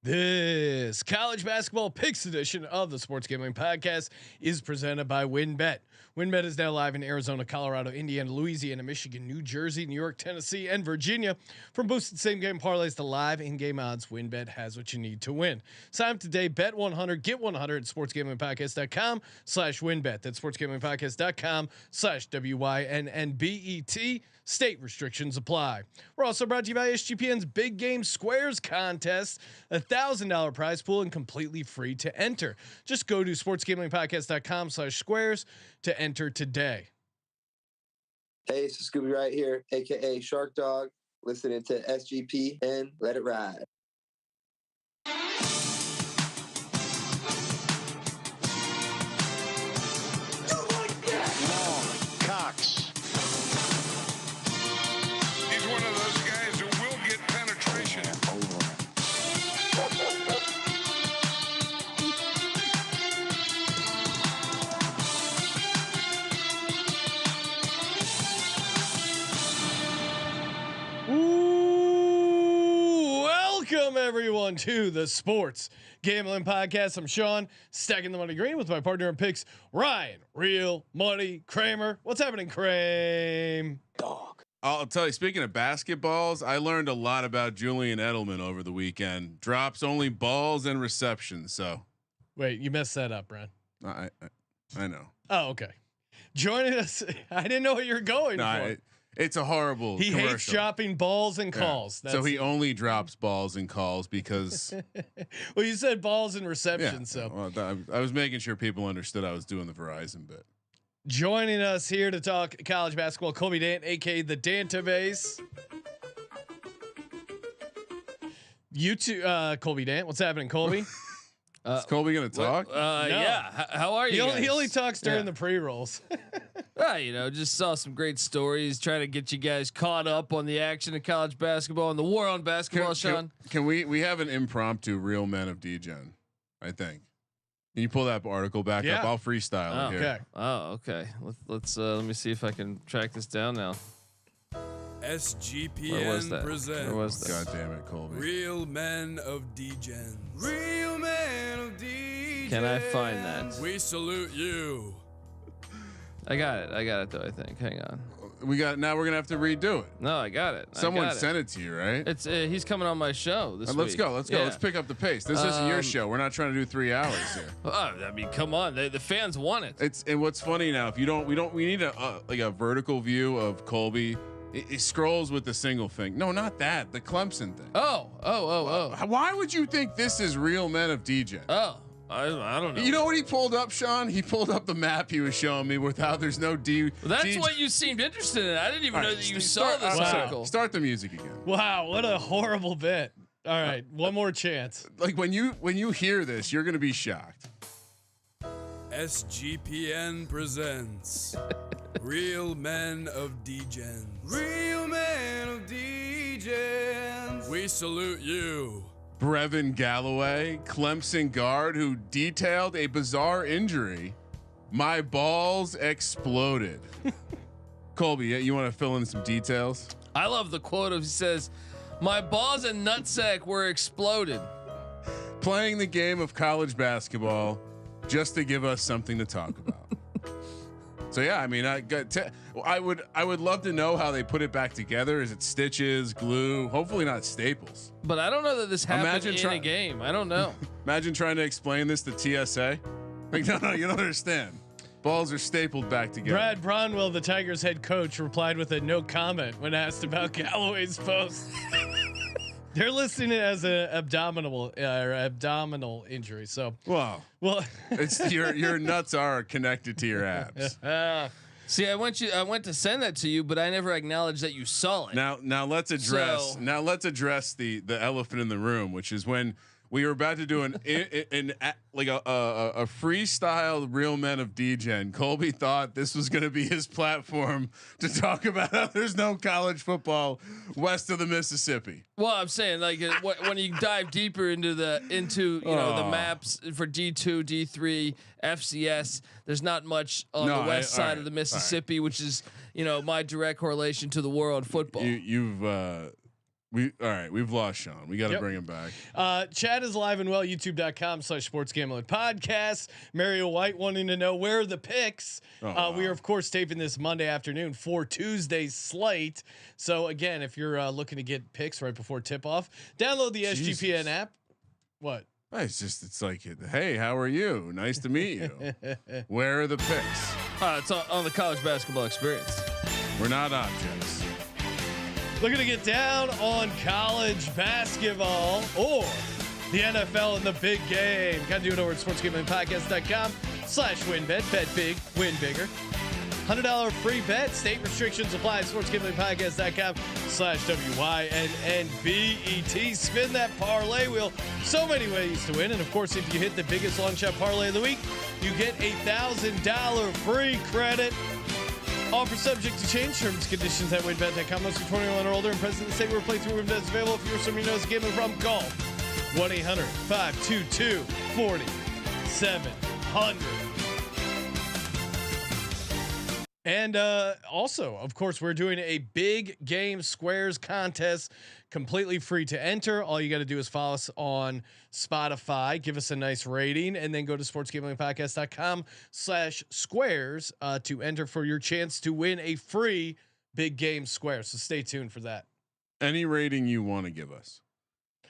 This college basketball picks edition of the Sports Gambling Podcast is presented by WynnBet. WynnBet is now live in Arizona, Colorado, Indiana, Louisiana, Michigan, New Jersey, New York, Tennessee, and Virginia. From boosted same-game parlays to live in-game odds, WynnBet has what you need to win. Sign up today. Bet 100, get 100 at sportsgamblingpodcast.com/WynnBet. That's sportsgamblingpodcast.com/WYNNBET. State restrictions apply. We're also brought to you by SGPN's Big Game Squares contest, $1,000 prize pool and completely free to enter. Just go to sportsgamblingpodcast.com/squares to enter today. Hey, it's Scooby right here, aka Shark Dog, listening to SGPN. Let it ride. Cox. He's one of those guys who will get penetration. Welcome everyone to the Sports Gambling Podcast. I'm Sean, stacking the money green with my partner in picks, Ryan, Real Money Kramer. What's happening, Kramer? Dog. I'll tell you, speaking of basketballs, I learned a lot about Julian Edelman over the weekend. Drops only balls and receptions. So Wait, you messed that up, Brian. I know. Oh, okay. Joining us, I didn't know what you were going for. It's a horrible. He commercial. hates dropping balls and calls. Yeah. So he only drops balls and calls because. Well, you said balls and receptions. Yeah, So well, I was making sure people understood I was doing the Verizon bit. joining us here to talk college basketball, Colby Dant, aka the Dantabase. You two, Colby Dant. What's happening, Colby? Is Colby gonna talk? No. Yeah. How are you? He only talks during the pre-rolls. Just saw some great stories. Trying to get you guys caught up on the action of college basketball and the war on basketball. Sean, can we have an impromptu Real Men of DGen? I think. Can you pull that article back up? I'll freestyle it here. Okay. Oh, okay. Let's let me see if I can track this down now. SGPN Where was that? presents Where was that? God damn it, Colby. Real Men of Degens. Real Men of Degens. Can I find that? We salute you. I got it though. I think. Hang on. Now we're gonna have to redo it. No, I got it. Someone sent it to you, right? It's he's coming on my show this week. Let's go. Yeah. Let's pick up the pace. This isn't your show. We're not trying to do 3 hours here. Oh, I mean, come on. The fans want it. And what's funny now, if you don't, we need a vertical view of Colby. It scrolls with the single thing. No, not that. The Clemson thing. Oh. Why would you think this is Real Men of DGen? Oh, I don't know. You know what he pulled up, Sean? He pulled up the map he was showing me with how there's no D. That's what you seemed interested in. I didn't even know that you saw this Wow. article. Start the music again. Wow, what a horrible bit. All right, one more chance. Like when you hear this, you're gonna be shocked. SGPN presents Real Men of Degens. Real Men of Degens. We salute you. Brevin Galloway, Clemson guard who detailed a bizarre injury. My balls exploded. Colby, you want to fill in some details? I love the quote of he says, "My balls and nutsack were exploded." Playing the game of college basketball just to give us something to talk about. So yeah, I mean, I would love to know how they put it back together. Is it stitches, glue? Hopefully not staples. But I don't know that this happened in a game. I don't know. Imagine trying to explain this to TSA. Like, no, you don't understand. Balls are stapled back together. Brad Bronwell, the Tigers head coach, replied with a no comment when asked about Galloway's post. They're listing it as an abdominal injury. So, well, it's your nuts are connected to your abs. See, I went to send that to you, but I never acknowledged that you saw it. Now let's address the elephant in the room, which is when we were about to do a freestyle Real Men of DGen. Colby thought this was going to be his platform to talk about how there's no college football west of the Mississippi. Well, I'm saying like when you dive deeper into the maps for D2, D3, FCS, there's not much on the west side of the Mississippi, which is my direct correlation to the world football. All right. We've lost Sean. We got to bring him back. Chad is live and well. YouTube.com/sportsgambling-podcast. Mario White wanting to know where are the picks. Wow. We are of course taping this Monday afternoon for Tuesday's slate. So again, if you're looking to get picks right before tip off, download the SGPN app. What? It's like, hey, how are you? Nice to meet you. Where are the picks? It's on the college basketball experience. We're not objects. Looking to get down on college basketball or the NFL in the big game. Got to do it over at sportsgamblingpodcast.com/WynnBet. Bet big, win bigger. $100 free bet. State restrictions apply. sportsgamblingpodcast.com/WYNNBET. Spin that parlay wheel. So many ways to win. And of course, if you hit the biggest long shot parlay of the week, you get $1,000 free credit. Offer subject to change. Terms and conditions at WynnBet.com. Must be 21 or older and present in the state where play through WynnBet is available. If you're somebody who knows a gambling problem, call 1-800-522-4700. And also, of course, we're doing a big game squares contest, completely free to enter. All you got to do is follow us on Spotify, give us a nice rating, and then go to sportsgamblingpodcast.com/squares to enter for your chance to win a free big game square. So stay tuned for that. Any rating you want to give us.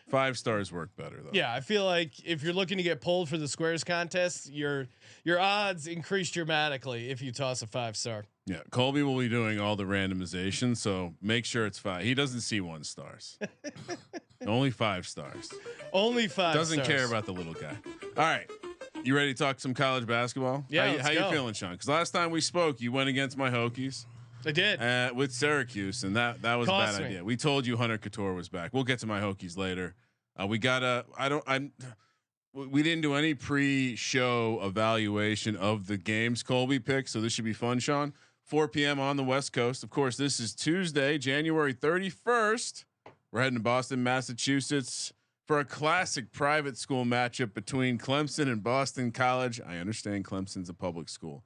5 stars work better though. Yeah, I feel like if you're looking to get pulled for the squares contest, your odds increase dramatically if you toss a 5-star. Yeah, Colby will be doing all the randomization, so make sure it's 5. He doesn't see 1 stars. Only 5 stars. Only 5. Doesn't care about the little guy. All right, you ready to talk some college basketball? Yeah, how you feeling, Sean? Because last time we spoke, you went against my Hokies. I did with Syracuse, and that was a bad idea. We told you Hunter Couture was back. We'll get to my Hokies later. We didn't do any pre-show evaluation of the games Colby picked, so this should be fun, Sean. 4 p.m. on the West Coast. Of course, this is Tuesday, January 31st. We're heading to Boston, Massachusetts for a classic private school matchup between Clemson and Boston College. I understand Clemson's a public school.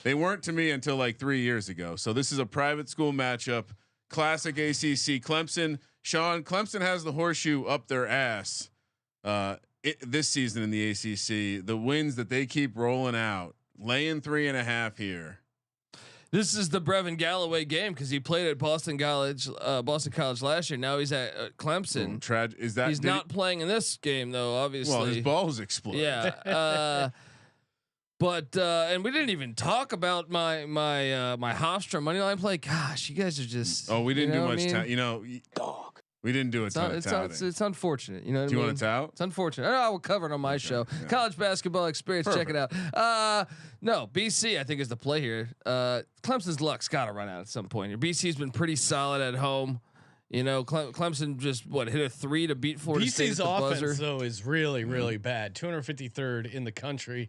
They weren't to me until like 3 years ago. So this is a private school matchup. Classic ACC. Clemson. Sean, Clemson has the horseshoe up their ass this season in the ACC. The wins that they keep rolling out, laying 3.5 here. This is the Brevin Galloway game because he played at Boston College last year. Now he's at Clemson. Is that he's not playing in this game though? Obviously, well, his balls explode. Yeah. But and we didn't even talk about my Hofstra moneyline play. Gosh, you guys are just. Oh, we didn't do much. Dog. We didn't do a ton of touting. It's unfortunate. You know what do I you mean? want to tout? It's unfortunate. I will cover it on my show. Yeah. College basketball experience. Perfect. Check it out. No, BC I think is the play here. Clemson's luck's got to run out at some point here. BC's been pretty solid at home. You know, Clemson just hit a 3 to beat Florida State. BC's offense though is really bad. 253rd in the country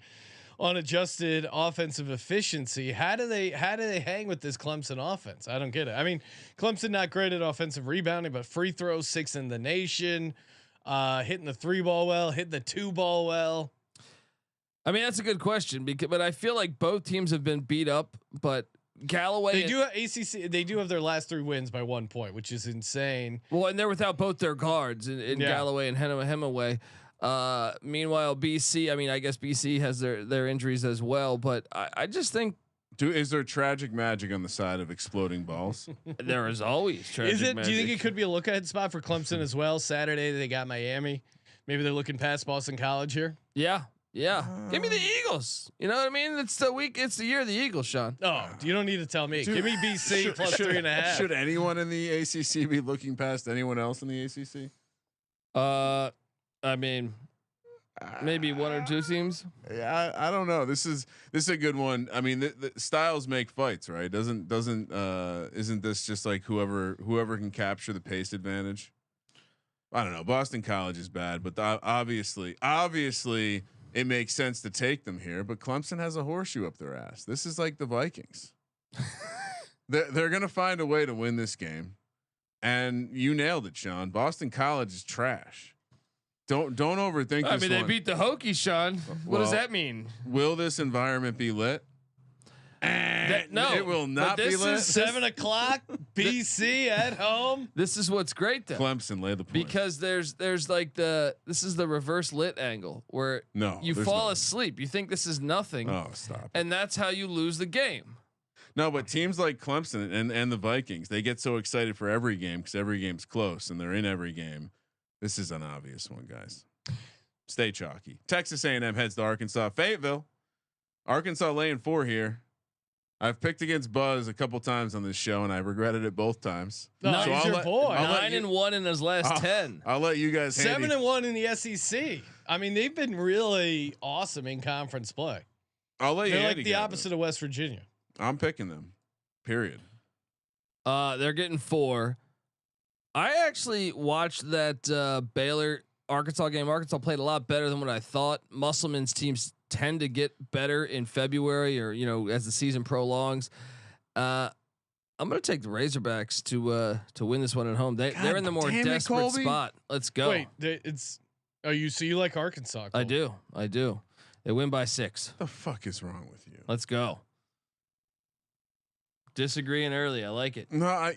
on adjusted offensive efficiency. How do they hang with this Clemson offense? I don't get it. I mean, Clemson not great at offensive rebounding, but free throws 6th in the nation. Hitting the 3 ball well, hitting the 2 ball well. I mean, that's a good question but I feel like both teams have been beat up, but Galloway. They do have ACC. They do have their last 3 wins by 1 point, which is insane. Well, and they're without both their guards in Galloway and Hemaway. Meanwhile, BC. I mean, I guess BC has their injuries as well, but I just think. Is there tragic magic on the side of exploding balls? There is always tragic magic. Do you think it could be a look ahead spot for Clemson as well? Saturday they got Miami. Maybe they're looking past Boston College here. Yeah. Give me the Eagles. You know what I mean? It's the week. It's the year of the Eagles, Sean. Oh, you don't need to tell me. Give me BC plus 3.5. Should anyone in the ACC be looking past anyone else in the ACC? I mean, maybe 1 or 2 teams. Yeah, I don't know. This is a good one. I mean, the styles make fights, right? Isn't this just like whoever can capture the pace advantage? I don't know. Boston College is bad, but obviously it makes sense to take them here. But Clemson has a horseshoe up their ass. This is like the Vikings. They're gonna find a way to win this game, and you nailed it, Sean. Boston College is trash. Don't overthink. I mean, they beat the Hokies, Sean. What does that mean? Will this environment be lit? No, it will not be this lit. is 7 o'clock. BC at home. This is what's great though. Clemson lay the point. Because there's like this is the reverse lit angle where you fall asleep. You think this is nothing. Oh, stop. And that's how you lose the game. No, but teams like Clemson and the Vikings, they get so excited for every game because every game's close and they're in every game. This is an obvious one, guys. Stay chalky. Texas A&M heads to Arkansas. Fayetteville. Arkansas laying 4 here. I've picked against Buzz a couple times on this show and I regretted it both times. No, so he's your boy. 9-1 in his last 10. I'll let you guys. 7-1 in the SEC. I mean, they've been really awesome in conference play. I'll let you. They're like the opposite of West Virginia. I'm picking them. Period. They're getting 4. I actually watched that Baylor Arkansas game. Arkansas played a lot better than what I thought. Musselman's teams tend to get better in February or as the season prolongs. I'm going to take the Razorbacks to win this one at home. They're in the more desperate spot. Let's go. Wait, so you like Arkansas? Cole? I do. They win by 6. What the fuck is wrong with you? Let's go. Disagreeing early. I like it. No, I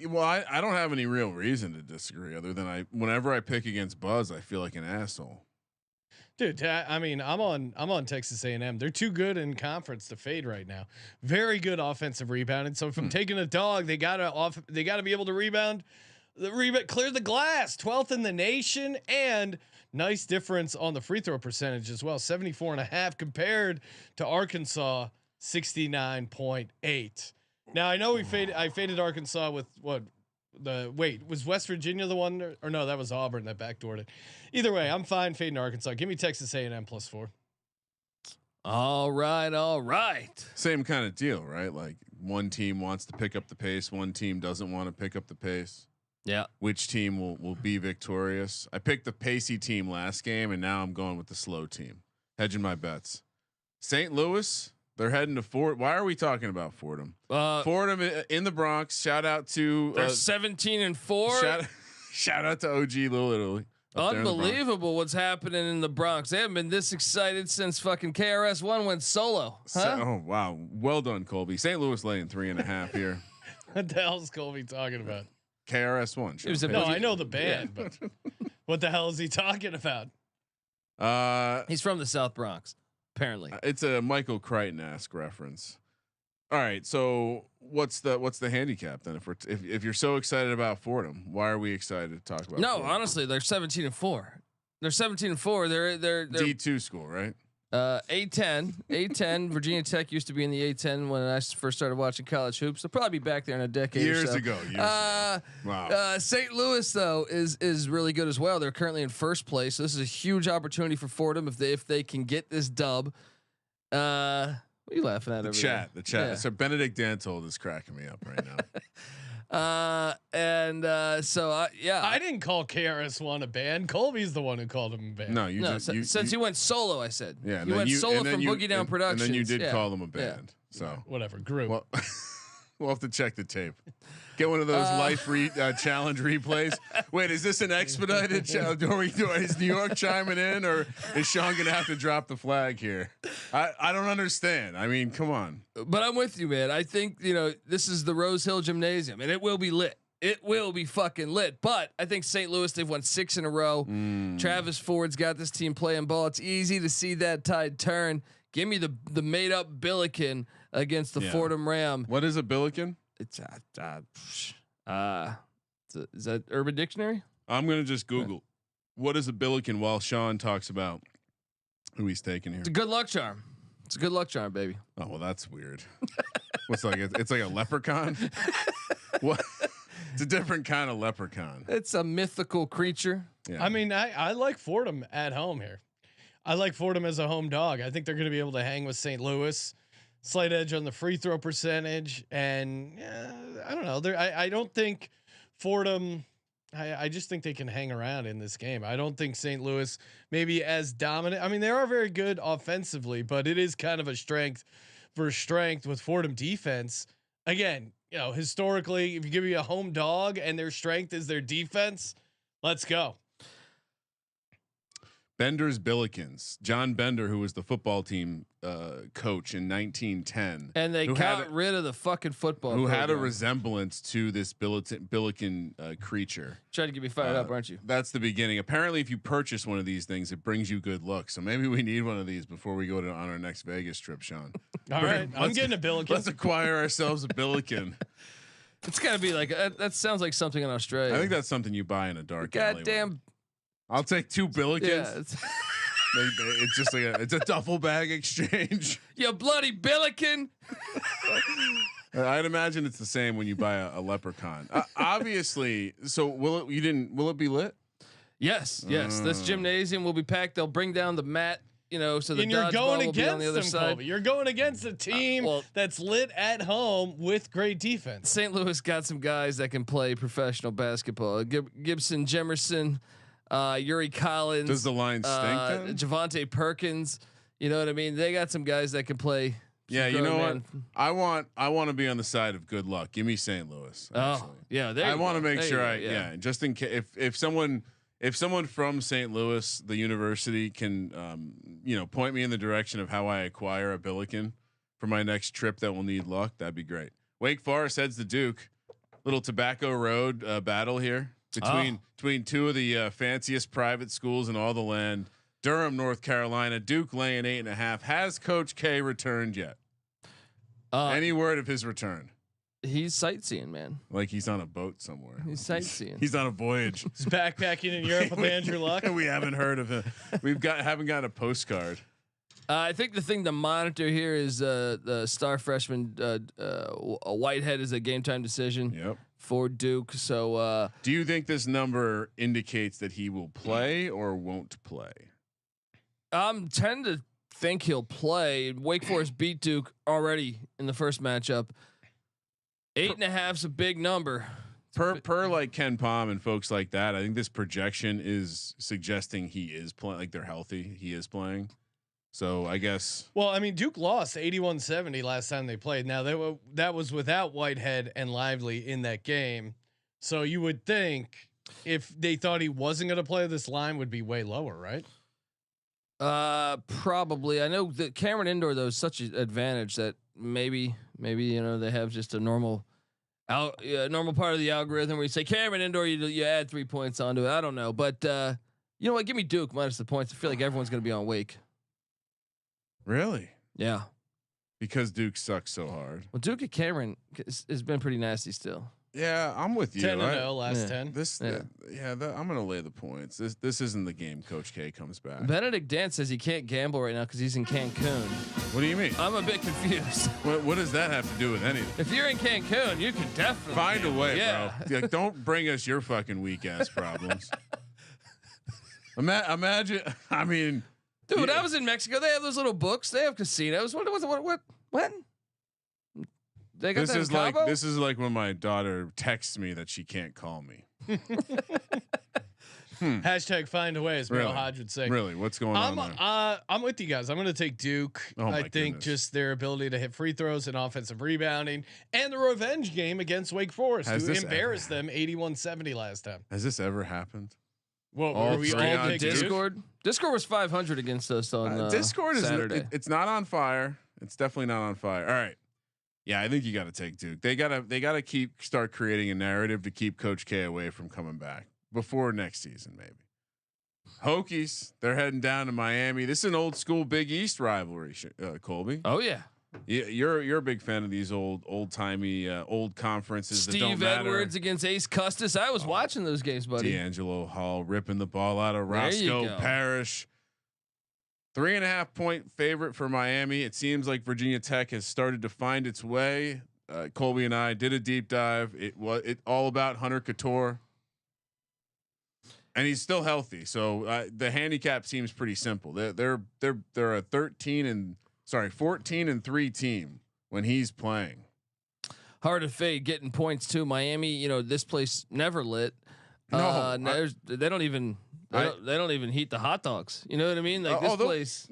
don't have any real reason to disagree other than whenever I pick against Buzz, I feel like an asshole. Dude, I mean, I'm on Texas A&M. They're too good in conference to fade right now. Very good offensive rebounding. So if I'm taking a dog, they gotta be able to rebound. Clear the glass. 12th in the nation, and nice difference on the free throw percentage as well. 74.5 compared to Arkansas 69.8. Now I know I faded Arkansas with what was West Virginia the one or no, that was Auburn that backdoored it. Either way, I'm fine fading Arkansas. Give me Texas A&M +4. All right. Same kind of deal, right? Like one team wants to pick up the pace, one team doesn't want to pick up the pace. Yeah. Which team will be victorious? I picked the pacey team last game, and now I'm going with the slow team. Hedging my bets. St. Louis. They're heading to Fort. Why are we talking about Fordham? Fordham in the Bronx. Shout out to. They're 17-4. Shout out to OG Little Italy. Unbelievable what's happening in the Bronx. They haven't been this excited since fucking KRS-One went solo. Huh? Oh wow, well done, Colby. St. Louis laying 3.5 here. What the hell is Colby talking about? KRS-One. No, I know the band, but what the hell is he talking about? He's from the South Bronx. Apparently, it's a Michael Crichton-esque reference. All right, so what's the handicap then? If you're so excited about Fordham, why are we excited to talk about? No, Fordham? honestly, they're 17-4. They're 17-4. They're D2 school, right? A10. Virginia Tech used to be in the A10 when I first started watching college hoops. They'll probably be back there in a decade. Years or so. ago. Wow. St. Louis though is really good as well. They're currently in first place. So this is a huge opportunity for Fordham if they can get this dub. What are you laughing at? The chat. Yeah. So Benedict Dantold is cracking me up right now. I didn't call KRS-One a band. Colby's the one who called him a band. No, since he went solo, I said. Yeah, he went solo from Boogie Down Productions. And then you did call them a band. So whatever, group. Well, we'll have to check the tape. Get one of those life challenge replays. Wait, is this an expedited challenge? Is New York chiming in, or is Sean gonna have to drop the flag here? I don't understand. I mean, come on. But I'm with you, man. I think this is the Rose Hill Gymnasium, and it will be lit. It will be fucking lit. But I think St. Louis, they've won 6 in a row. Travis Ford's got this team playing ball. It's easy to see that tide turn. Give me the made up Billiken against the Fordham Ram. What is a Billiken? It's is that Urban Dictionary? I'm gonna just Google what is a Billiken while Sean talks about who he's taking here. It's a good luck charm. It's a good luck charm, baby. Oh well, that's weird. What's like it's like a leprechaun? What? It's a different kind of leprechaun. It's a mythical creature. Yeah. I mean, I like Fordham at home here. I like Fordham as a home dog. I think they're going to be able to hang with St. Louis. Slight edge on the free throw percentage, and I don't know. I don't think Fordham. I just think they can hang around in this game. I don't think St. Louis maybe as dominant. I mean, they are very good offensively, but it is kind of a strength versus strength with Fordham defense. Again, historically, if you give me a home dog and their strength is their defense, let's go. Bender's Billikens. John Bender, who was the football team coach in 1910, and they got rid of the fucking football. Who program. had a resemblance to this Billiken creature. Trying to get me fired up, aren't you? That's the beginning. Apparently, if you purchase one of these things, it brings you good luck. So maybe we need one of these before we go on our next Vegas trip, Sean. All right, I'm getting a Billiken. Let's acquire ourselves a Billiken. It's got to be like that. Sounds like something in Australia. I think that's something you buy in a dark alley. Goddamn. I'll take 2 Billikens. Yeah, it's just like it's a duffel bag exchange. You bloody Billiken. I'd imagine it's the same when you buy a leprechaun. Obviously, so will it be lit? Yes. This gymnasium will be packed. They'll bring down the mat. So the and you're going will be on the other against them, side. Colby. You're going against a team that's lit at home with great defense. St. Louis got some guys that can play professional basketball. Gibson, Jemerson, Yuri Collins. Does the line stink? Javante Perkins. You know what I mean? They got some guys that can play. Yeah, you know what? I want to be on the side of good luck. Give me St. Louis. Actually. Oh, yeah. I want to make sure just in case if someone from St. Louis, the university, can point me in the direction of how I acquire a Billiken for my next trip that will need luck, that'd be great. Wake Forest heads to Duke. Little Tobacco Road battle here between two of the fanciest private schools in all the land. Durham, North Carolina. Duke laying 8.5. Has Coach K returned yet? Any word of his return? He's sightseeing, man. Like he's on a boat somewhere. He's sightseeing. He's on a voyage. He's backpacking in Europe with Andrew Luck. We haven't heard of him. Haven't got a postcard. I think the thing to monitor here is the star freshman Whitehead is a game time decision. Yep. For Duke. So do you think this number indicates that he will play or won't play? Tend to think he'll play. Wake Forest beat Duke already in the first matchup. 8.5's a big number. Per like Ken Palm and folks like that, I think this projection is suggesting he is playing. Like they're healthy, he is playing. So I guess. Well, I mean, Duke lost 81-70 last time they played. Now that was without Whitehead and Lively in that game. So you would think if they thought he wasn't going to play, this line would be way lower, right? Probably. I know that Cameron Indoor though is such an advantage that maybe they have just a normal part of the algorithm where you say Cameron Indoor, you add 3 points onto it. I don't know, but you know what? Give me Duke minus the points. I feel like everyone's going to be on Wake. Really? Yeah. Because Duke sucks so hard. Well, Duke at Cameron has been pretty nasty still. Yeah, I'm with you. 10-0 last 10. I'm gonna lay the points. This isn't the game Coach K comes back. Benedict Dant says he can't gamble right now because he's in Cancun. What do you mean? I'm a bit confused. What does that have to do with anything? If you're in Cancun, you can definitely find gamble. a way, bro. Like, don't bring us your fucking weak ass problems. Imagine. I mean, dude, when I was in Mexico, they have those little books. They have casinos. What? They got this is like when my daughter texts me that she can't call me. Hashtag find a way, as Merrill Hodge would say. Really, what's going on there? I'm with you guys. I'm going to take Duke. I think just their ability to hit free throws and offensive rebounding, and the revenge game against Wake Forest, who embarrassed them 81-70 last time. Has this ever happened? Well, were we all pick Discord? Discord was 500 against us on Discord. Saturday. It's not on fire. It's definitely not on fire. All right. Yeah, I think you got to take Duke. They gotta start creating a narrative to keep Coach K away from coming back before next season, maybe. Hokies, they're heading down to Miami. This is an old school Big East rivalry, Colby. Oh yeah. You're a big fan of these old timey old conferences. Steve that don't matter. Edwards against Ace Custis. I was watching those games, buddy. D'Angelo Hall ripping the ball out of Roscoe Parrish. 3.5 point favorite for Miami. It seems like Virginia Tech has started to find its way. Colby and I did a deep dive. It all about Hunter Couture, and he's still healthy. So the handicap seems pretty simple. They're a 14 and 3 team when he's playing. Hard to fade getting points too. Miami, this place never lit. They don't even heat the hot dogs. You know what I mean? Like this place.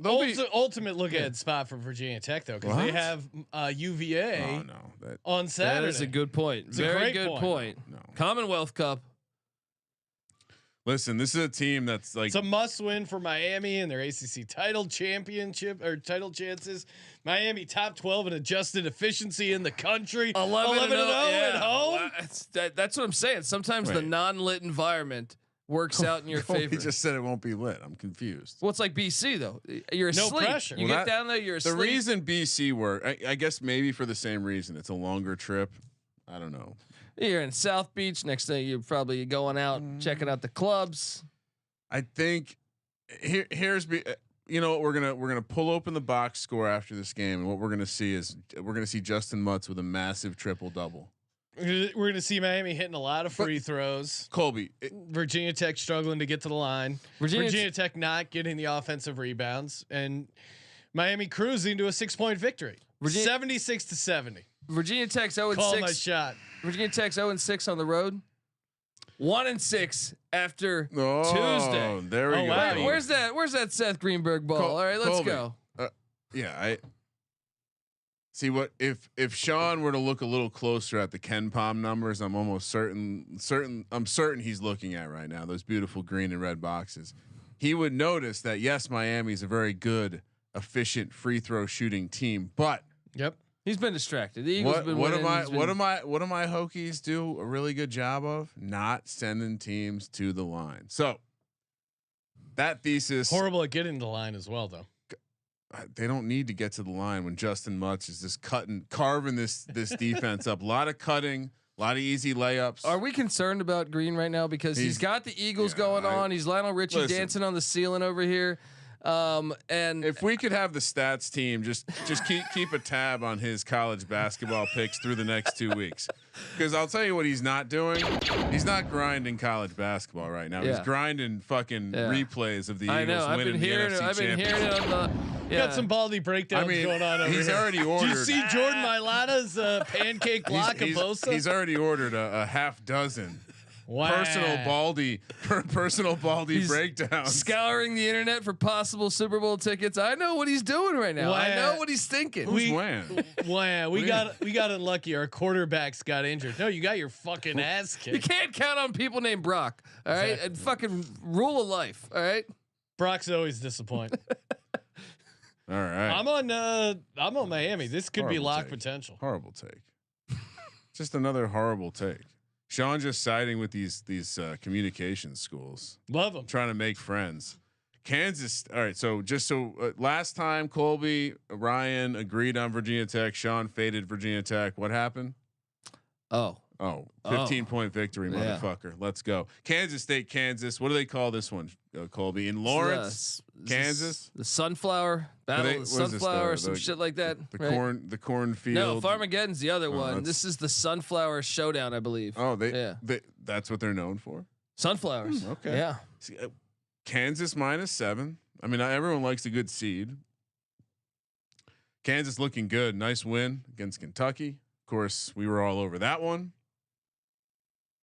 Ultimate look ahead spot for Virginia Tech though, because they have UVA on Saturday. That is a good point. Very good point. No. Commonwealth Cup. Listen, this is a team that's like it's a must-win for Miami and their ACC title championship or title chances. Miami top 12 in adjusted efficiency in the country. 11-0 at home. That's what I'm saying. Sometimes the non-lit environment works out in your favor. He just said it won't be lit. I'm confused. Well, it's like BC though. You're asleep. No pressure. You get down there. You're asleep. The reason BC work, I guess maybe for the same reason. It's a longer trip. I don't know. You're in South Beach. Next thing you're probably going out checking out the clubs. I think here's you know what, we're gonna pull open the box score after this game, and what we're gonna see is Justin Mutz with a massive triple double. We're gonna see Miami hitting a lot of free throws. Colby, Virginia Tech struggling to get to the line. Virginia Tech not getting the offensive rebounds, and Miami cruising to a 6-point victory. 76-70. Virginia Tech's 0-6. Call my shot. Virginia Tech's 0-6 on the road. 1-6 after Tuesday. There we go. Wow. Where's that Seth Greenberg ball? All right, let's Colby. go. Yeah, I see what if Sean were to look a little closer at the Ken Palm numbers, I'm almost certain he's looking at right now, those beautiful green and red boxes. He would notice that yes, Miami's a very good, efficient free throw shooting team, but he's been distracted. The Eagles been what winning. do my Hokies do a really good job of? Not sending teams to the line. So that thesis, horrible at getting to the line as well, though. They don't need to get to the line when Justin Mutz is just carving this defense up. A lot of cutting, a lot of easy layups. Are we concerned about Green right now because he's got the Eagles going on? He's Lionel Richie dancing on the ceiling over here. And if we could have the stats team just keep a tab on his college basketball picks through the next 2 weeks, because I'll tell you what he's not doing. He's not grinding college basketball right now. He's grinding fucking replays of the Eagles winning the NFC Championship. I've been hearing it on the. Got some baldy breakdowns going on over he's here. already ordered. Did you see Jordan Mailata's pancake block of Bosa? He's already ordered a half dozen. Wow. Personal baldy breakdowns. Scouring the internet for possible Super Bowl tickets. I know what he's doing right now. I know what he's thinking. Who's Wham? We got unlucky. Our quarterbacks got injured. No, you got your fucking ass kicked. You can't count on people named Brock. All right, exactly. And fucking rule of life. All right. Brock's always disappointing. All right. I'm on Miami. This could be lock potential. Horrible take. Just another horrible take. Sean just siding with these communication schools. Love them. Trying to make friends. Kansas. All right. So last time Colby, Ryan agreed on Virginia Tech. Sean faded Virginia Tech. What happened? 15-point victory, motherfucker. Let's go. Kansas State, Kansas. What do they call this one, Colby? In Lawrence, Kansas. The Sunflower Battle, the Sunflower, some shit like that. The cornfield. No, Farmageddon's the other one. This is the Sunflower Showdown, I believe. Oh, that's what they're known for. Sunflowers. Okay. Yeah. See, Kansas -7. I mean, everyone likes a good seed. Kansas looking good. Nice win against Kentucky. Of course, we were all over that one.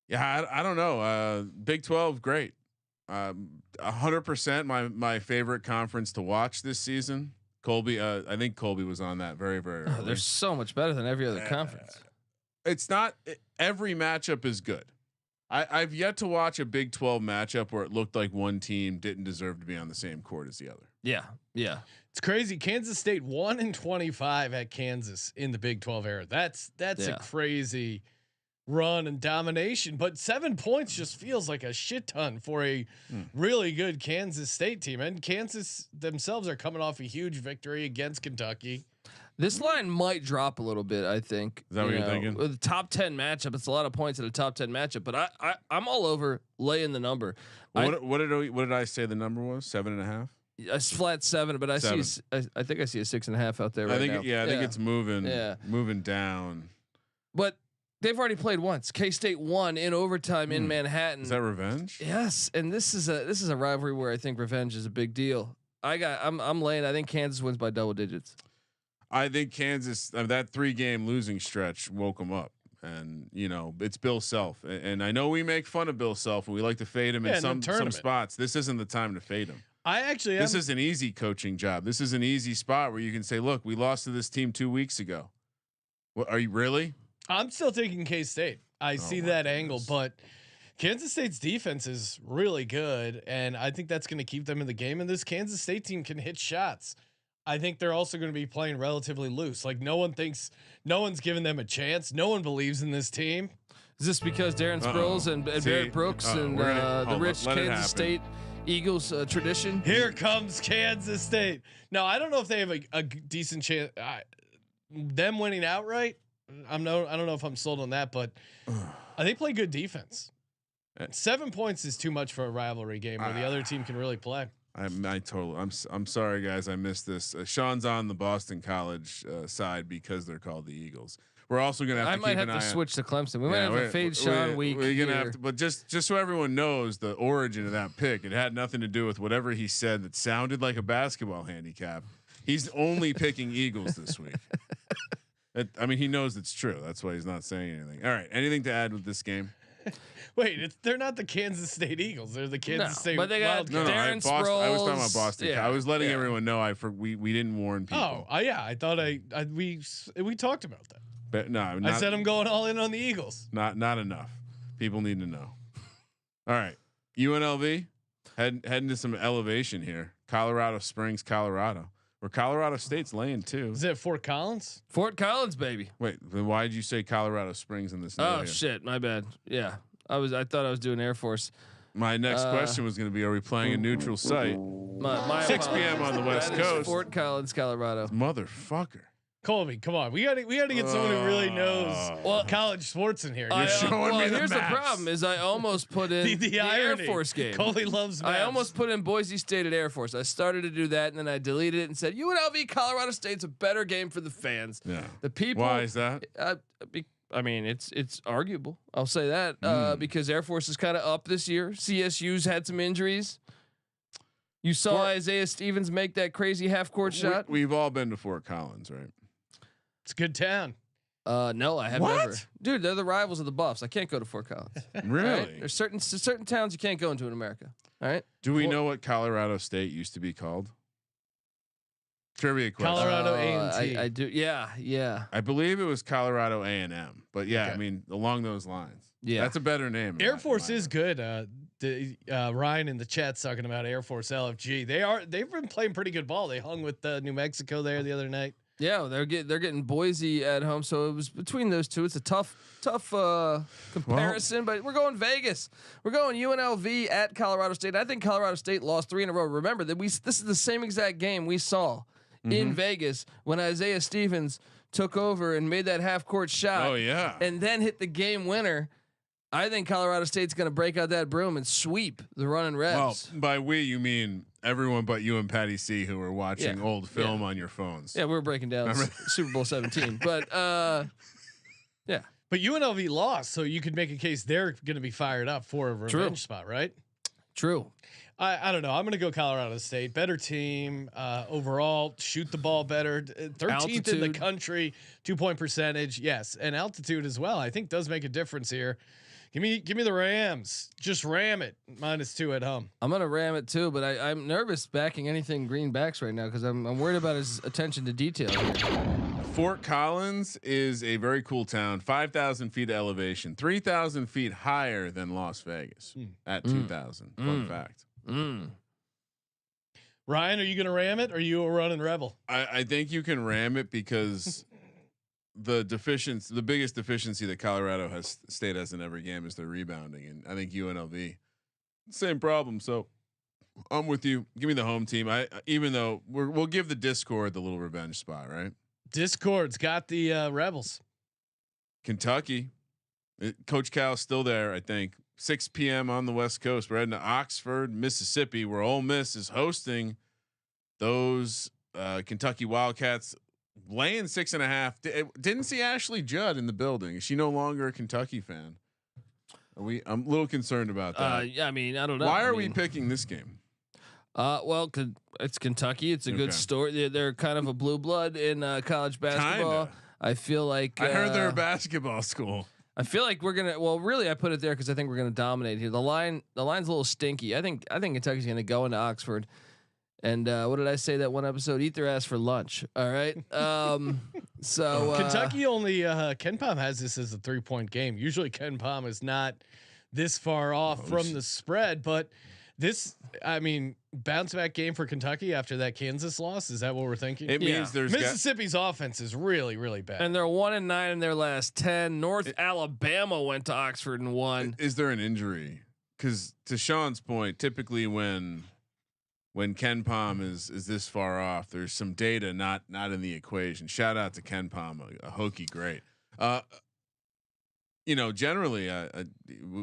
Yeah, I don't know. Big 12, great. 100% my favorite conference to watch this season. Colby, I think Colby was on that very early. They're so much better than every other conference. It's not every matchup is good. I've yet to watch a Big 12 matchup where it looked like one team didn't deserve to be on the same court as the other. Yeah. It's crazy. Kansas State 1-25 at Kansas in the Big 12 era. That's a crazy run and domination, but 7 points just feels like a shit ton for a really good Kansas State team. And Kansas themselves are coming off a huge victory against Kentucky. This line might drop a little bit, I think. Is that what you're thinking? With the top 10 matchup, it's a lot of points at a top 10 matchup, but I'm all over laying the number. Well, what did I say the number was? 7.5? A flat 7, but I think I see a 6.5 out there right now. I think it's moving down. But they've already played once. K-State won in overtime in Manhattan. Is that revenge? Yes, and this is a rivalry where I think revenge is a big deal. I'm laying. I think Kansas wins by double digits. I think Kansas, that 3-game losing stretch woke them up, and it's Bill Self, and I know we make fun of Bill Self and we like to fade him in some spots. This isn't the time to fade him. This is an easy coaching job. This is an easy spot where you can say, look, we lost to this team 2 weeks ago. What are you really? I'm still taking K-State. I see that angle, but Kansas State's defense is really good, and I think that's going to keep them in the game. And this Kansas State team can hit shots. I think they're also going to be playing relatively loose. Like no one's giving them a chance. No one believes in this team. Is this because Darren Sproles and Barrett Brooks and the rich Kansas State Eagles tradition? Here comes Kansas State. No, I don't know if they have a decent chance. Them winning outright. I don't know if I'm sold on that, but they play good defense. 7 points is too much for a rivalry game where the other team can really play. I'm sorry guys, I missed this. Sean's on the Boston College side because they're called the Eagles. We're also gonna have to keep an eye. Switch to Clemson. We might have to fade Sean week. We're gonna have to, but just so everyone knows the origin of that pick, it had nothing to do with whatever he said that sounded like a basketball handicap. He's only picking Eagles this week. I mean, he knows it's true. That's why he's not saying anything. All right, anything to add with this game? Wait, they're not the Kansas State Eagles. They're the Kansas State. But they got Darren Sproles. I was talking about Boston. Yeah, I was letting everyone know. We didn't warn people. Oh, yeah. I thought we talked about that. But no, I said I'm going all in on the Eagles. Not enough. People need to know. All right, UNLV heading to some elevation here. Colorado Springs, Colorado, where Colorado State's laying 2. Is it Fort Collins? Fort Collins, baby. Wait, then why did you say Colorado Springs in this? Oh shit, my bad. Yeah, I thought I was doing Air Force. My next question was going to be: are we playing a neutral site? 6 p.m. on the West Coast. Fort Collins, Colorado. Motherfucker. Colby, come on. We got to get someone who really knows college sports in here. You're showing me the here's maps. The problem is I almost put in the Air Force game. Colby loves maps. I almost put in Boise State at Air Force. I started to do that and then I deleted it and said UNLV Colorado State's a better game for the fans. Yeah. The people. Why is that? I mean, it's arguable. I'll say that because Air Force is kind of up this year. CSU's had some injuries. You saw Isaiah Stevens make that crazy half-court shot. We've all been to Fort Collins, right? It's a good town. No, I have never. Dude, they're the rivals of the Buffs. I can't go to Fort Collins. Really? Right? There's certain towns you can't go into in America. All right. Do we know what Colorado State used to be called? Trivia question. Colorado A&T. I do. Yeah. I believe it was Colorado A&M, but yeah, okay. I mean along those lines. Yeah, that's a better name. Air Force is good. Ryan in the chat's talking about Air Force LFG. They've been playing pretty good ball. They hung with New Mexico there the other night. Yeah, they're getting Boise at home, so it was between those two. It's a tough comparison, but we're going Vegas. We're going UNLV at Colorado State. I think Colorado State lost 3 in a row. Remember that this is the same exact game we saw in Vegas when Isaiah Stevens took over and made that half-court shot. Oh yeah, and then hit the game winner. I think Colorado State's going to break out that broom and sweep the running Rebs. Well, by we you mean everyone but you and Patty C, who are watching old film on your phones. Yeah, we were breaking down Super Bowl 17, but yeah. But UNLV lost, so you could make a case they're going to be fired up for a revenge spot, right? True. I don't know. I'm going to go Colorado State. Better team overall. Shoot the ball better. 13th in the country. 2-point percentage. Yes, and altitude as well. I think does make a difference here. Give me the Rams. Just ram it. -2 at home. I'm gonna ram it too, but I'm nervous backing anything Greenbacks right now because I'm worried about his attention to detail here. Fort Collins is a very cool town. 5,000 feet of elevation, 3,000 feet higher than Las Vegas at 2,000. Fun fact. Ryan, are you gonna ram it? Or are you a running rebel? I think you can ram it because the biggest deficiency that Colorado State has in every game is their rebounding, and I think UNLV same problem. So I'm with you. Give me the home team. Even though we'll give the Discord the little revenge spot, right? Discord's got the Rebels. Kentucky, Coach Cal's still there. I think 6 p.m. on the West Coast. We're heading to Oxford, Mississippi, where Ole Miss is hosting those Kentucky Wildcats. Laying 6.5. Didn't see Ashley Judd in the building. Is she no longer a Kentucky fan? I'm a little concerned about that. I mean, I don't know. Why are we picking this game? Well, it's Kentucky. It's a good story. They're kind of a blue blood in college basketball. Kinda. I feel like I heard they're a basketball school. I feel like we're gonna. Well, really, I put it there because I think we're gonna dominate here. The line's a little stinky. I think Kentucky's gonna go into Oxford. And what did I say that one episode? Eat their ass for lunch. All right. So Kentucky only Ken Pom has this as a 3-point game. Usually Ken Pom is not this far off from the spread. But this, I mean, bounce back game for Kentucky after that Kansas loss. Is that what we're thinking? It means there's Mississippi's offense is really, really bad, and they're 1-9 in their last 10. Alabama went to Oxford and won. Is there an injury? Because to Sean's point, typically when Ken Palm is this far off, there's some data not in the equation. Shout out to Ken Palm, a Hokie great. Generally,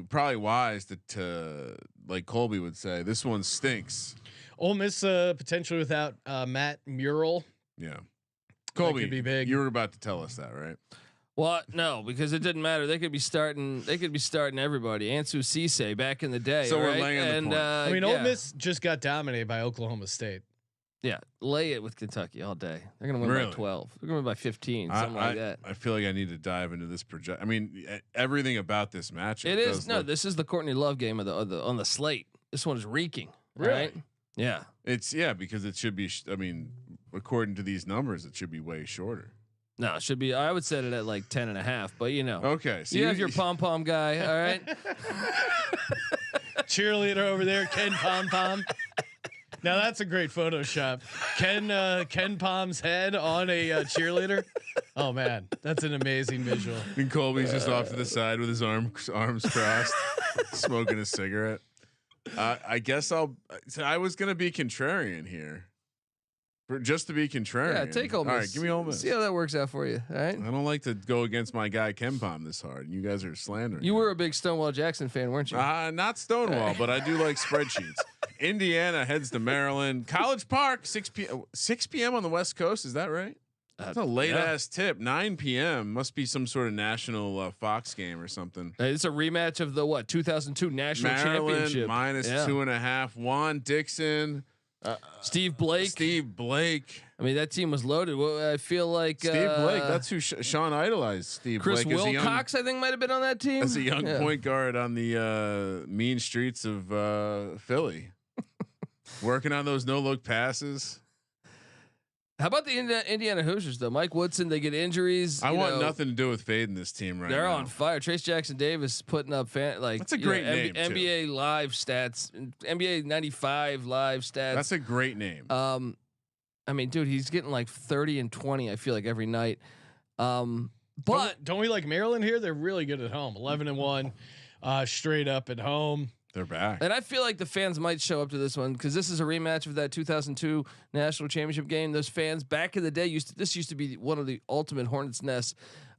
probably wise to like Colby would say, this one stinks. Ole Miss potentially without Matt Murrell. Yeah, Colby, could be big. You were about to tell us that, right? Well, no, because it didn't matter. They could be starting everybody. Ansu Cisse back in the day. So right? we're laying the point. Ole Miss just got dominated by Oklahoma State. Yeah, lay it with Kentucky all day. They're going to win by 12. They're going to win by 15, something like that. I feel like I need to dive into this project. I mean, everything about this match. It is this is the Courtney Love game on the slate. This one is reeking. Really? Right? Yeah. It's because it should be. I mean, according to these numbers, it should be way shorter. No, it should be. I would set it at like 10.5, but Okay. So you have your pom pom guy. All right. Cheerleader over there, Ken Pom Pom. Now that's a great Photoshop. Ken Palm's head on a cheerleader. Oh man, that's an amazing visual. And Colby's just off to the side with his arms crossed, smoking a cigarette. I guess I was gonna be contrarian here, just to be contrarian. Yeah, take Ole Miss. All right, give me Ole Miss. See how that works out for you. All right. I don't like to go against my guy Ken Palm this hard. You guys are slandering. You were a big Stonewall Jackson fan, weren't you? Not Stonewall, but I do like spreadsheets. Indiana heads to Maryland. College Park, 6 p.m. on the West Coast. Is that right? That's a late ass tip. 9 p.m. must be some sort of national Fox game or something. It's a rematch of the 2002 national championship. Minus 2.5. Juan Dixon, Steve Blake. I mean, that team was loaded. Well, I feel like Steve Blake. That's who Sean idolized. Steve Chris Blake. Wilcox, I think, might have been on that team As a young point guard on the mean streets of Philly. Working on those no-look passes. How about the Indiana Hoosiers though? Mike Woodson, they get injuries. I want nothing to do with fading this team right now. They're on fire. Trace Jackson Davis putting up that's a great name. NBA too. live stats, NBA 95 live stats. That's a great name. I mean, dude, he's getting like 30 and 20. I feel like every night. But don't we like Maryland here? They're really good at home. 11-1, straight up at home. They're back. And I feel like the fans might show up to this one because this is a rematch of that 2002 national championship game. Those fans back in the day used to be one of the ultimate hornet's nests.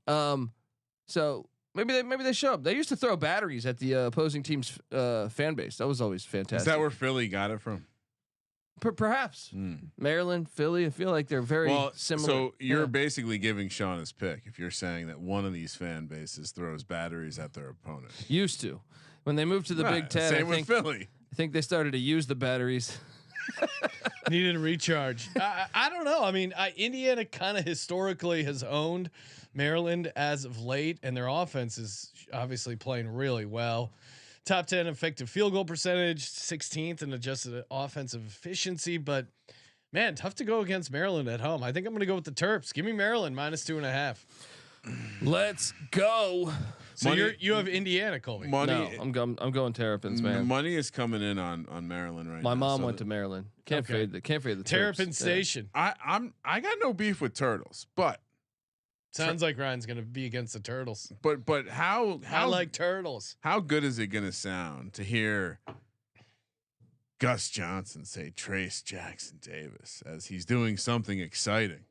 So maybe they show up. They used to throw batteries at the opposing team's fan base. That was always fantastic. Is that where Philly got it from? Perhaps Maryland, Philly. I feel like they're very similar. So you're basically giving Sean his pick if you're saying that one of these fan bases throws batteries at their opponent. Used to. When they moved to the Big Ten, same with Philly. I think they started to use the batteries. Needed a recharge. I don't know. I mean, Indiana kind of historically has owned Maryland as of late, and their offense is obviously playing really well. Top 10 effective field goal percentage, 16th in adjusted offensive efficiency. But man, tough to go against Maryland at home. I think I'm going to go with the Terps. Give me Maryland minus 2.5. Let's go. So you have Indiana, Colby. No, I'm going Terrapins, man. Money is coming in on Maryland right now. My mom went to Maryland. Can't fade the Terrapin Station. I got no beef with Turtles, but sounds like Ryan's going to be against the Turtles. But how I like Turtles. How good is it going to sound to hear Gus Johnson say Trace Jackson Davis as he's doing something exciting?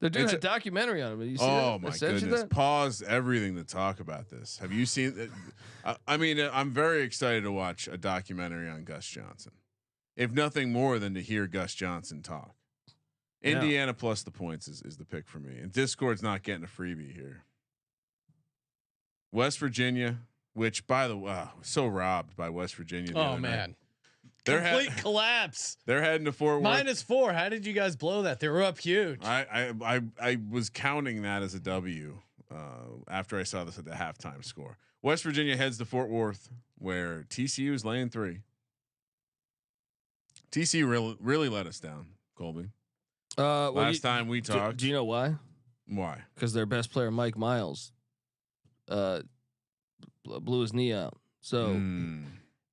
They're doing a documentary on him. You see my goodness! Pause everything to talk about this. Have you seen it? I mean, I'm very excited to watch a documentary on Gus Johnson, if nothing more than to hear Gus Johnson talk. Indiana plus the points is the pick for me. And Discord's not getting a freebie here. West Virginia, which by the way, so robbed by West Virginia. Oh man. Complete collapse. They're heading to Fort Worth. -4. How did you guys blow that? They were up huge. I was counting that as a W after I saw this at the halftime score. West Virginia heads to Fort Worth, where TCU is laying 3. TCU really let us down, Colby. Last time we talked. Do you know why? Why? Because their best player, Mike Miles, blew his knee out. So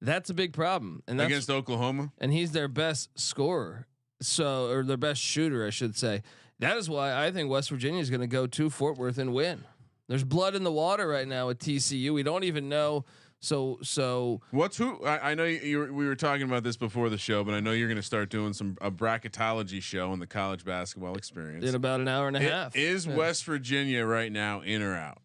that's a big problem. And that's against Oklahoma, and he's their best scorer. So, or their best shooter, I should say. That is why I think West Virginia is going to go to Fort Worth and win. There's blood in the water right now at TCU. We don't even know. So what's who? I know we were talking about this before the show, but I know you're going to start doing a bracketology show on the college basketball experience in about an hour and a half. Is West Virginia right now in or out?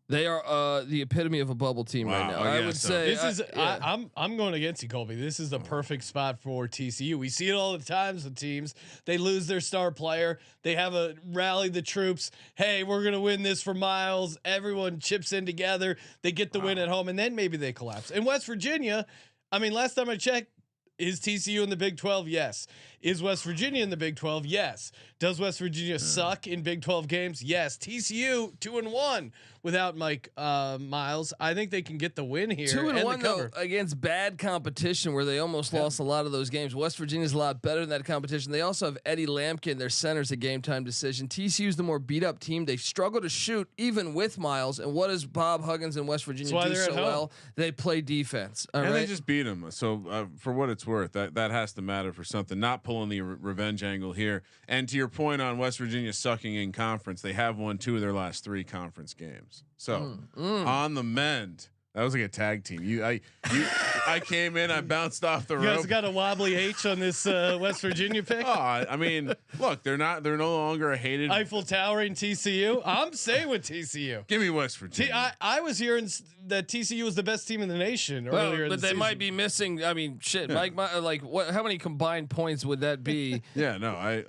They are the epitome of a bubble team right now. I would say this is. I'm going against you, Colby. This is the perfect spot for TCU. We see it all the times with teams. They lose their star player. They have a rally the troops. Hey, we're going to win this for Miles. Everyone chips in together. They get the win at home, and then maybe they collapse. In West Virginia, I mean, last time I checked, is TCU in the Big 12? Yes. Is West Virginia in the Big 12? Yes. Does West Virginia suck in Big 12 games? Yes. TCU 2-1 without Mike Miles. I think they can get the win here. 2-1 though against bad competition where they almost lost a lot of those games. West Virginia's a lot better than that competition. They also have Eddie Lampkin, their center's a game time decision. TCU's the more beat up team. They struggle to shoot even with Miles. And what does Bob Huggins and West Virginia do so well? They play defense. And they just beat them. So for what it's worth, that has to matter for something. Not pulling the revenge angle here. And to your point on West Virginia sucking in conference, they have won 2 of their last 3 conference games. So on the mend. That was like a tag team. I came in, I bounced off the rope. You guys got a wobbly H on this West Virginia pick. Oh, I mean, look, they're no longer a hated Eiffel Tower in TCU. I'm staying with TCU. Give me West Virginia. I was hearing that TCU was the best team in the nation earlier. But they might be missing. I mean, shit, Mike. Like, what? How many combined points would that be? Yeah, no,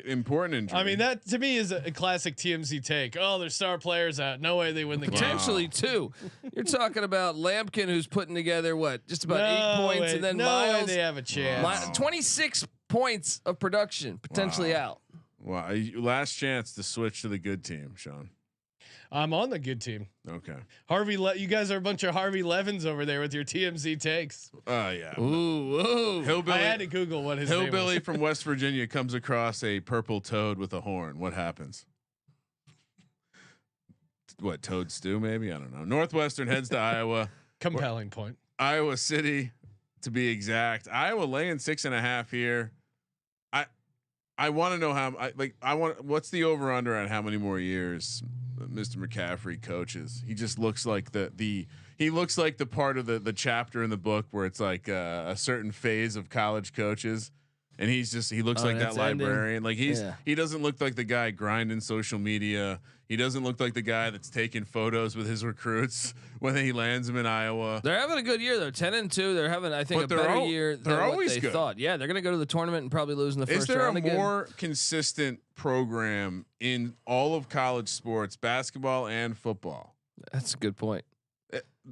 important injury. I mean, that to me is a classic TMZ take. Oh, their star players out. No way they win the game. Potentially 2. You're talking about Lampkin, who's putting together just about 8 points, and then Miles. They have a chance. 26 points of production potentially out. Wow, last chance to switch to the good team, Sean. I'm on the good team. Okay, Harvey. You guys are a bunch of Harvey Levins over there with your TMZ takes. Yeah. Ooh. Hillbilly. I had to Google what his hillbilly name was. from West Virginia comes across a purple toad with a horn. What happens? What, toad stew? Maybe, I don't know. Northwestern heads to Iowa. Compelling point. Iowa City, to be exact. Iowa laying 6.5 here. I want to know what's the over under on how many more years Mr. McCaffrey coaches. He just looks like he looks like the part of the chapter in the book where it's like a certain phase of college coaches. And he looks like that librarian. Like he doesn't look like the guy grinding social media. He doesn't look like the guy that's taking photos with his recruits when he lands them in Iowa. They're having a good year. They're 10-2. They're having, I think, a better year than what they thought. Yeah, they're going to go to the tournament and probably lose in the first round again. Is there a more consistent program in all of college sports, basketball and football? That's a good point.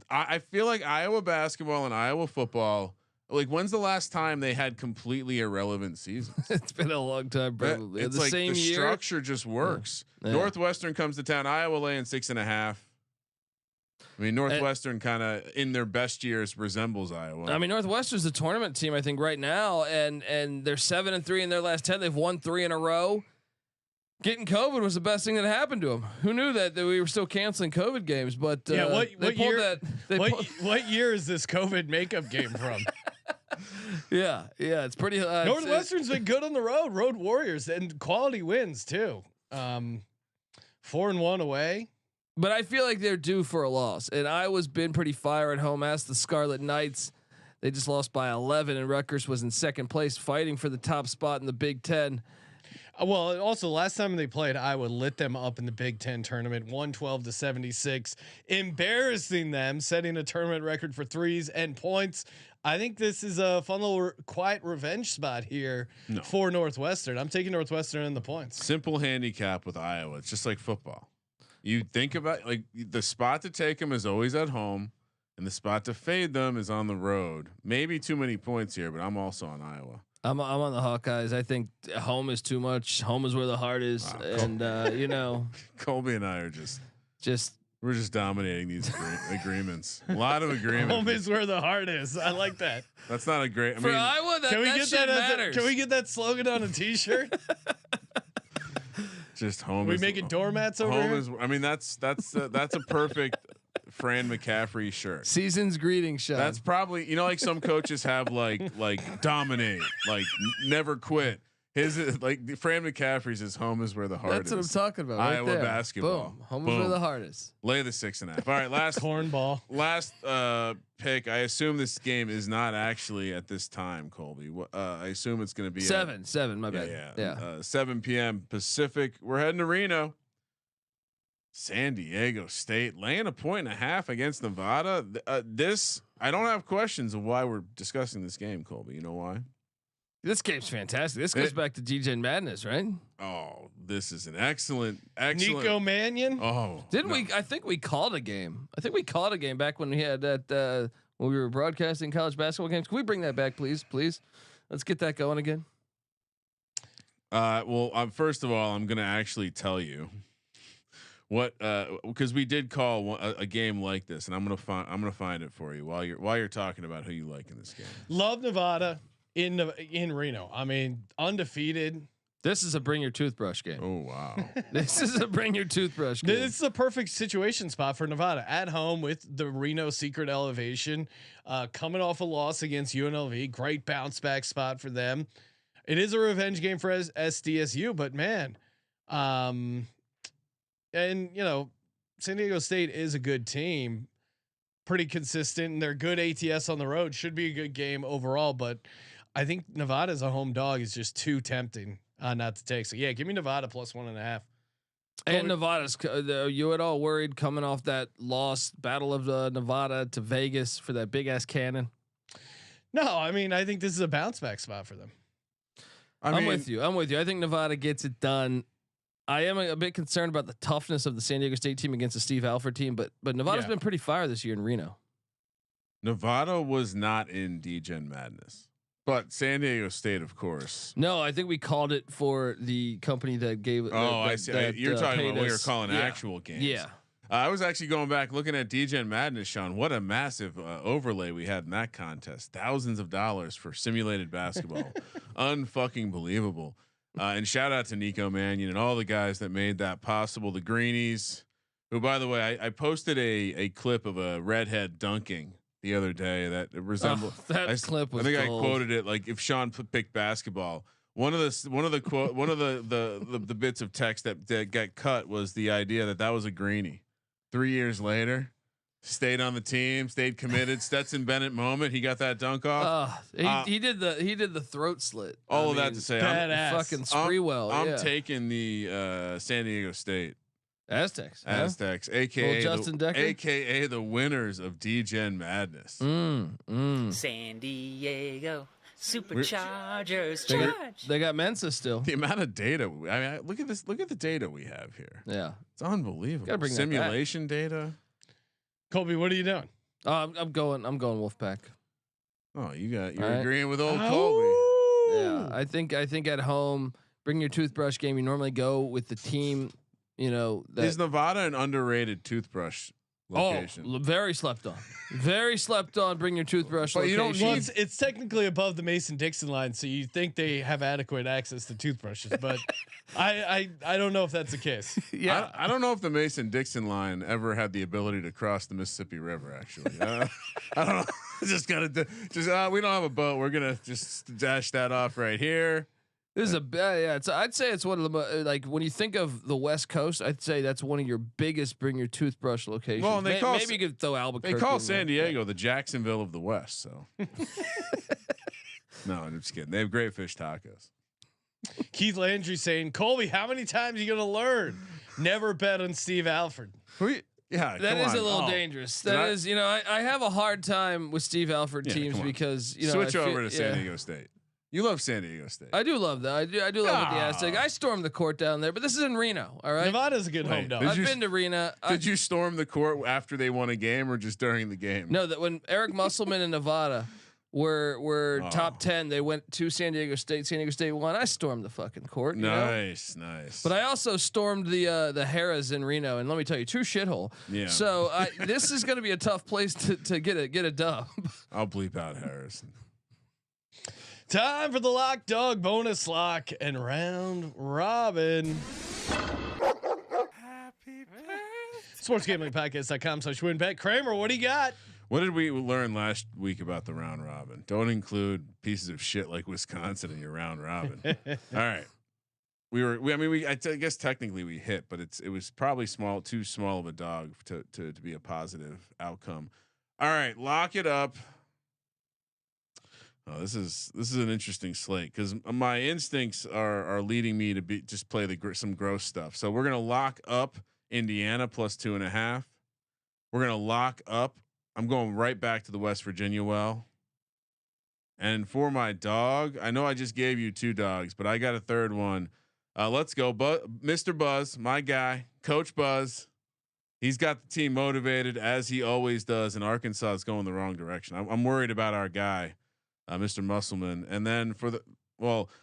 I feel like Iowa basketball and Iowa football. Like, when's the last time they had completely irrelevant seasons? It's been a long time, probably. It's like the structure just works. Yeah. Northwestern comes to town. Iowa laying 6.5. I mean, Northwestern kind of in their best years resembles Iowa. I mean, Northwestern's the tournament team, I think, right now, and they're 7-3 in their last 10. They've won 3 in a row. Getting COVID was the best thing that happened to them. Who knew that we were still canceling COVID games? But what year is this COVID makeup game from? Yeah, it's pretty. Northwestern's been good on the road. Road Warriors and quality wins too. 4-1 away. But I feel like they're due for a loss. And Iowa's been pretty fire at home. As the Scarlet Knights, they just lost by 11, and Rutgers was in second place, fighting for the top spot in the Big Ten. Well, also last time they played, Iowa lit them up in the Big Ten tournament, 112-76, embarrassing them, setting a tournament record for threes and points. I think this is a fun little quiet revenge spot here for Northwestern. I'm taking Northwestern in the points. Simple handicap with Iowa. It's just like football. You think about like the spot to take them is always at home, and the spot to fade them is on the road. Maybe too many points here, but I'm also on Iowa. I'm on the Hawkeyes. I think home is too much. Home is where the heart is, and Colby and I are just we're just dominating these agreements. A lot of agreements. Home is where the heart is. I like that. That's not a great. I For mean, Iowa, can we that get shit that? matters. Can we get that slogan on a T-shirt? Just home. Are we making doormats over home here? is. I mean, that's a perfect Fran McCaffrey shirt. Season's greetings, Sean. That's probably like some coaches have like dominate, like never quit. His like Fran McCaffrey's his home is where the heart is. That's what I'm talking about. Iowa right there. basketball. Boom. Home is where the heart is. Lay the 6.5. All right, last cornball. Last pick. I assume this game is not actually at this time, Colby. I assume it's going to be 7. My bad. Yeah. 7 p.m. Pacific. We're heading to Reno. San Diego State laying a 1.5 against Nevada. This I don't have questions of why we're discussing this game, Colby. You know why? This game's fantastic. This goes back to DJ Madness, right? Oh, this is an excellent. Nico Mannion. Oh, didn't we? I think we called a game. I think we called a game back when we had that when we were broadcasting college basketball games. Can we bring that back, please? Let's get that going again. Well, first of all, I'm going to actually tell you what because we did call a game like this, and I'm gonna find it for you while you're talking about who you like in this game. Love Nevada in Reno. I mean, undefeated. This is a bring your toothbrush game. Oh wow! This is a bring your toothbrush game. This is a perfect situation spot for Nevada at home with the Reno secret elevation, coming off a loss against UNLV. Great bounce back spot for them. It is a revenge game for SDSU, but man, and San Diego State is a good team, pretty consistent. And they're good ATS on the road. Should be a good game overall, but I think Nevada as a home dog is just too tempting not to take. So yeah, give me Nevada plus 1.5. And Nevada's. Are you at all worried coming off that loss, Battle of Nevada to Vegas for that big ass cannon? No, I mean I think this is a bounce back spot for them. I'm with you. I think Nevada gets it done. I am a bit concerned about the toughness of the San Diego State team against the Steve Alford team, but Nevada's been pretty fire this year in Reno. Nevada was not in D-Gen Madness, but San Diego State, of course. No, I think we called it for the company that gave it. I see. You're talking about what you're calling actual games. Yeah. I was actually going back looking at D-Gen Madness, Sean. What a massive overlay we had in that contest. Thousands of dollars for simulated basketball. Unfucking believable. And shout out to Nico Mannion and all the guys that made that possible. The Greenies, who, by the way, I posted a clip of a redhead dunking the other day that resembled clip was I think gold. I quoted it like if Sean picked basketball. One of the bits of text that got cut was the idea that was a Greenie. 3 years later, stayed on the team, stayed committed. Stetson Bennett moment. He got that dunk off. He did the throat slit. All of that to say, fucking Spreewell. I'm taking the San Diego State Aztecs, aka Justin Decker, aka the winners of D-Gen Madness. San Diego Superchargers. They got Mensa still. The amount of data. I mean, look at this. Look at the data we have here. Yeah, it's unbelievable. Gotta bring simulation data. Colby, what are you doing? I'm going Wolfpack. Oh, you're right. agreeing with old Colby. Yeah, I think at home, bring your toothbrush game. You normally go with the team. Is Nevada an underrated toothbrush location? Oh, very slept on. Very slept on. Bring your toothbrush. But location. you don't Well, it's technically above the Mason-Dixon line, so you think they have adequate access to toothbrushes, but I don't know if that's the case. Yeah, I don't know if the Mason-Dixon line ever had the ability to cross the Mississippi River. Actually, I don't know. We don't have a boat. We're gonna just dash that off right here. This is I'd say it's one of the like when you think of the West Coast, I'd say that's one of your biggest bring your toothbrush locations. Well, and maybe you could throw Albuquerque. They call San Diego the Jacksonville of the West. So no, I'm just kidding. They have great fish tacos. Keith Landry saying, Colby, how many times are you gonna learn? Never bet on Steve Alford. Yeah, that is a little dangerous. That is, I have a hard time with Steve Alford teams because switch over to San Diego State. You love San Diego State. I do love that. I do love the Aztec. I stormed the court down there, but this is in Reno. All right, Nevada's a good home dog. I've been to Reno. Did you storm the court after they won a game or just during the game? No, that when Eric Musselman and Nevada were top 10, they went to San Diego State. San Diego State won. I stormed the fucking court. Nice. But I also stormed the Harrah's in Reno, and let me tell you, true shithole. Yeah. So this is going to be a tough place to get a dub. I'll bleep out Harrison. Time for the lock dog bonus lock and round robin. Happy birthday SportsGamblingPodcast.com/WynnBet. Kramer, what do you got? What did we learn last week about the round robin? Don't include pieces of shit like Wisconsin in your round robin. All right. I guess technically we hit, but it was probably too small of a dog to be a positive outcome. All right, lock it up. Oh, this is an interesting slate because my instincts are leading me to just play some gross stuff. So we're gonna lock up Indiana plus 2.5. We're gonna lock up. I'm going right back to the West Virginia well. And for my dog, I know I just gave you 2 dogs, but I got a third one. Let's go, Mr. Buzz, my guy, Coach Buzz. He's got the team motivated as he always does, and Arkansas is going the wrong direction. I'm worried about our guy, Mr. Musselman. And then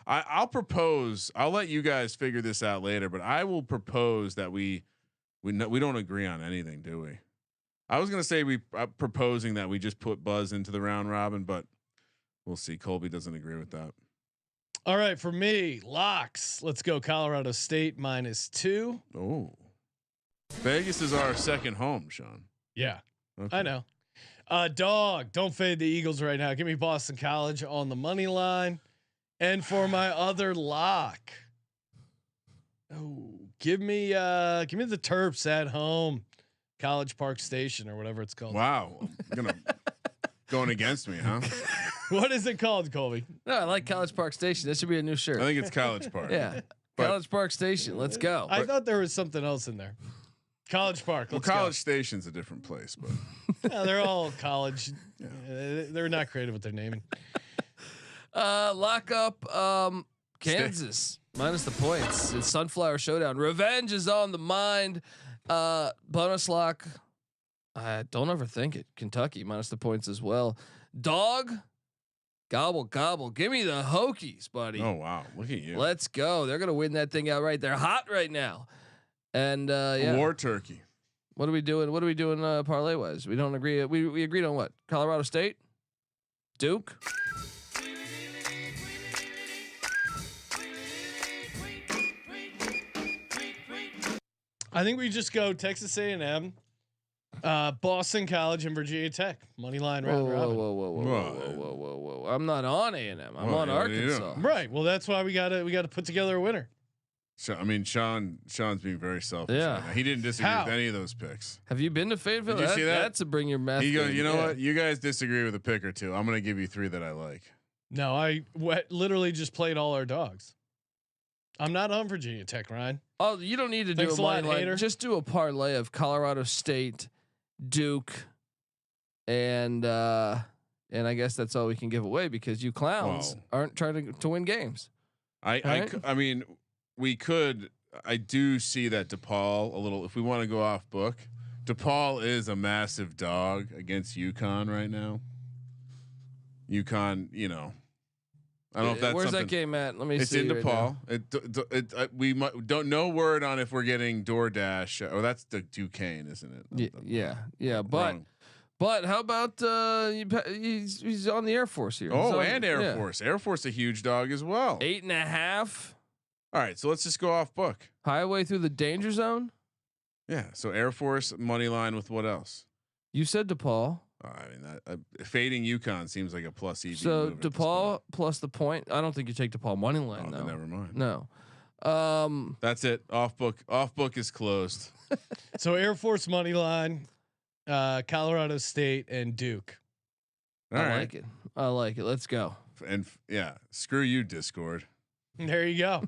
I'll propose. I'll let you guys figure this out later, but I will propose that we don't agree on anything, do we? I was gonna say proposing that we just put Buzz into the round robin, but we'll see. Colby doesn't agree with that. All right, for me, locks. Let's go Colorado State -2. Oh, Vegas is our second home, Sean. Yeah, okay. I know. Dog, don't fade the Eagles right now. Give me Boston College on the money line. And for my other lock, give me the Terps at home. College Park Station or whatever it's called. Wow, going against me, huh? What is it called, Colby? No, I like College Park Station. That should be a new shirt. I think it's College Park. Yeah, College Park Station. Let's go. I thought there was something else in there. College Park. Let's College Station's a different place, but they're all college. Yeah. They're not creative with their naming. Lock up Kansas minus the points. It's Sunflower Showdown. Revenge is on the mind. Bonus lock. Don't overthink it. Kentucky minus the points as well. Dog. Gobble gobble. Give me the Hokies, buddy. Oh wow, look at you. Let's go. They're gonna win that thing outright. They're hot right now. And War Turkey. What are we doing? Parlay wise? We don't agree. We agreed on what? Colorado State, Duke. I think we just go Texas A&M, Boston College, and Virginia Tech money line round robin. Whoa! I'm not on A&M. I'm on Arkansas. Right. Well, that's why we gotta put together a winner. So, I mean, Sean's being very selfish. Yeah, right now. He didn't disagree with any of those picks. Have you been to Fayetteville? Did you see that? That's a bring your math. He goes, you know what? You guys disagree with a pick or two. I'm going to give you 3 that I like. No, I literally just played all our dogs. I'm not on Virginia Tech, Ryan. Oh, you don't need to do a money line. Just do a parlay of Colorado State, Duke, and I guess that's all we can give away because you clowns aren't trying to win games. I mean, we could. I do see that DePaul a little. If we want to go off book, DePaul is a massive dog against UConn right now. UConn, you know. I don't know if that's where's that game at? Let me it's see. It's in DePaul. We don't know word on if we're getting DoorDash. Oh, that's the Duquesne, isn't it? Yeah. But how about he's on the Air Force here? Oh, and Air Force. Air Force a huge dog as well. 8.5. All right, so let's just go off book. Highway through the danger zone. Yeah. So Air Force money line with what else? You said DePaul. I mean, fading UConn seems like a plus EV. So DePaul plus the point. I don't think you take DePaul money line though. Never mind. No. That's it. Off book. Off book is closed. So Air Force money line, Colorado State and Duke. I like it. Let's go. And screw you, Discord. There you go.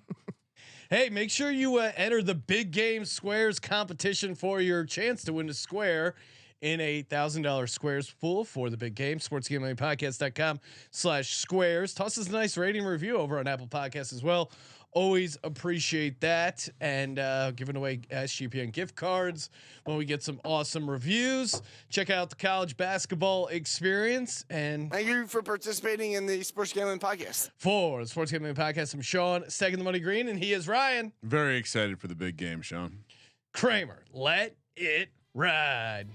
Hey, make sure you enter the Big Game Squares competition for your chance to win a square in a $1,000 squares pool for the big game. SportsGamblingPodcast.com/squares. Toss us a nice rating review over on Apple Podcasts as well. Always appreciate that. And giving away SGPN gift cards when we get some awesome reviews. Check out the college basketball experience. And thank you for participating in the Sports Gambling Podcast. For the Sports Gambling Podcast, I'm Sean, stacking the money green, and he is Ryan. Very excited for the big game, Sean. Kramer, let it ride.